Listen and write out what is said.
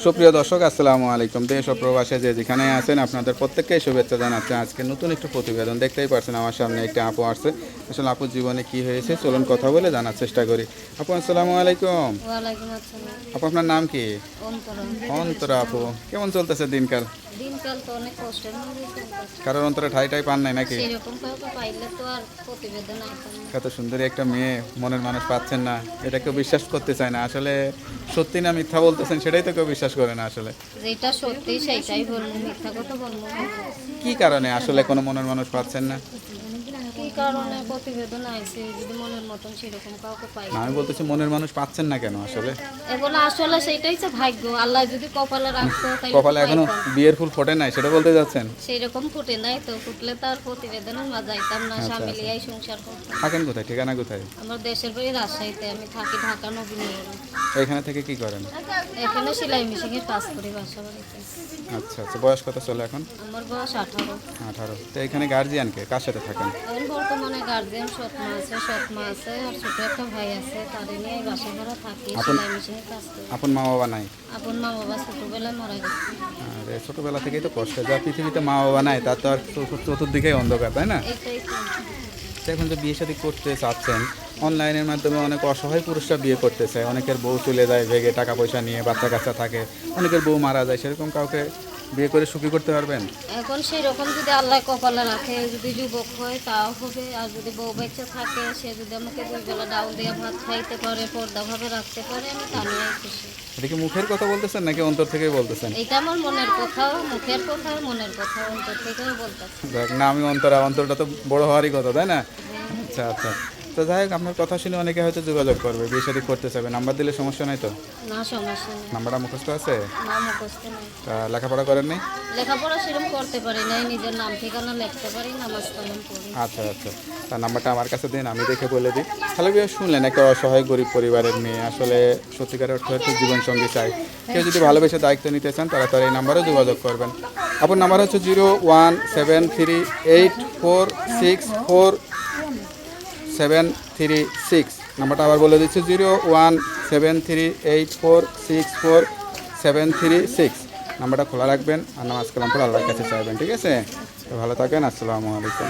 সুপ্রিয় দর্শক, আসসালামু আলাইকুম। দেশ ও প্রবাসে যে যেখানে আছেন আপনাদের প্রত্যেককেই শুভেচ্ছা জানাচ্ছি। আজকে নতুন একটু প্রতিবেদন দেখতেই পারছেন, আমার সামনে একটা আপু আসছে। আসলে আপুর জীবনে কি হয়েছে চলুন কথা বলে জানার চেষ্টা করি। আপু আসসালামু আলাইকুম। ওয়ালাইকুম আসসালাম। আপু আপনার নাম কি? অন্তরা। অন্তরা আপু, কেমন চলতেছে দিনকাল? দিনকাল তো অনেক কষ্টের মধ্যে চলতেছে। কারোর অন্তরে ঠাই ঠাই পান নাই নাকি? সেরকম কাউকে পাইলে তো আর প্রতিবেদন আইতাম না। এত সুন্দরী একটা মেয়ে, মনের মানুষ পাচ্ছেন না, এটা কেউ বিশ্বাস করতে চায় না। আসলে সত্যি না মিথ্যা বলতেছেন সেটাই তো কেউ বিশ্বাস করে না আসলে। যেটা সত্যি সেইটাই বলবো, মিথ্যা কথা বলবো না। কি কারণে আসলে কোনো মনের মানুষ পাচ্ছেন না? কি কারণে প্রতিবেদন আইছে যদি মনের মতন সেরকম কাউকে পাই না, আমি বলতেছি মনের মানুষ পাচ্ছেন না কেন আসলে? এগুলো আসলে সেইটাই তো ভাগ্য, আল্লাহ যদি কপালে রাখতো তাহলে কপালে এখনো বিয়ের ফুল ফোটে নাই, সেটা বলতে যাচ্ছেন? সেইরকম ফুটে নাই তো, ফুটলে তার প্রতিবেদনের মাঝে আইতাম না, আচ্ছা, স্বামী আচ্ছা। লিয়াই সংসার করতাম। থাকেন কোথায়, ঠিকানা কোথায়? আমার দেশের বাড়ি রাজশাহীতে, আমি থাকি ঢাকা নবীনগরে। এখানে থেকে কি করেন? এখানে সেলাই মেশিনের কাজ করি বাসা বাড়িতে। আচ্ছা আচ্ছা, বয়স কত চলে এখন? আমার বয়স 18। 18। তো এখানে গার্জিয়ান কে, কার সাথে থাকেন? এখন বর্তমানে গার্জিয়ান সৎমা আছে আর ছোট একটা ভাই আছে, তাদের নিয়ে এই বাসা ভাড়া থাকি, সেলাই মেশিনের কাজ করি। আপন মা বাবা নাই? আপন মা বাবা ছোটবেলায় মারা গেছে। আর এই ছোটবেলা থেকেই তো কষ্ট, যা পৃথিবীতে মা বাবা নাই তার তো আর চতুর্দিকেই অন্ধকার, তাই না? এইটাই তো। তো এখন যে বিয়ে শাদী করতে চাচ্ছেন, অনলাইনের মাধ্যমে অনেক অসহায় পুরুষরা বিয়ে করতে চায়। অনেকের বউ চলে যায় ভেগে, টাকা পয়সা নিয়ে, বাচ্চা কাচ্চা থাকে, অনেকের বউ মারা যায়। সেরকম কাউকে বিয়ে করে সুখী করতে পারবেন? এখন সেই রকম যদি আল্লাহ কপালে রাখে, যদি যুবক হয় তাও হবে, আর যদি বউ বাচ্চা থাকে সে যদি আমাকে 2 বেলা ডাউল দিয়ে ভাত খাইতে পারে, পর্দাভাবে রাখতে পারে, আমি তা নিয়ে খুশি। এটা কি মুখের কথা বলতেছেন নাকি অন্তর থেকেই বলতেছেন? এটা আমার মনের কথাও, মুখের কথাও, মনের কথাও, অন্তর থেকেও বলতেছে। দেখ না, আমি অন্তরটা তো বড় হওয়ারই কথা, তাই না? আচ্ছা আচ্ছা। তো যাই হোক, আপনার কথা শুনে অনেকে হয়তো যোগাযোগ করবে, বিয়ে শাদী করতে চাবে। নাম্বার দিলে সমস্যা নাই তো? না, সমস্যা নেই। নাম্বারটা মুখস্থ আছে? না, মুখস্থ নেই। তা লেখাপড়া করেননি? লেখাপড়া সেরকম করতে পারি নাই, নিজের নাম ঠিকানা লিখতে পারি, নামাজ কালাম পড়ি। আচ্ছা আচ্ছা। তার নাম্বারটা আমার কাছে দিন, আমি দেখে বলে দিই। তাহলে বিয়ে শুনলেন, একটা অসহায় গরিব পরিবারের মেয়ে, আসলে সত্যিকারের অর্থ হচ্ছে জীবনসঙ্গী চাই। কেউ যদি ভালোবেসে দায়িত্ব নিতে চান তারা তার এই নাম্বারে যোগাযোগ করবেন। আপনার নাম্বার হচ্ছে 01738464736। নাম্বারটা আবার বলে দিচ্ছি, 01738464736। নাম্বারটা খোলা রাখবেন আর নামাজ কালাম পড়ে আল্লাহর কাছে চাইবেন, ঠিক আছে? তো ভালো থাকেন, আসসালামু আলাইকুম।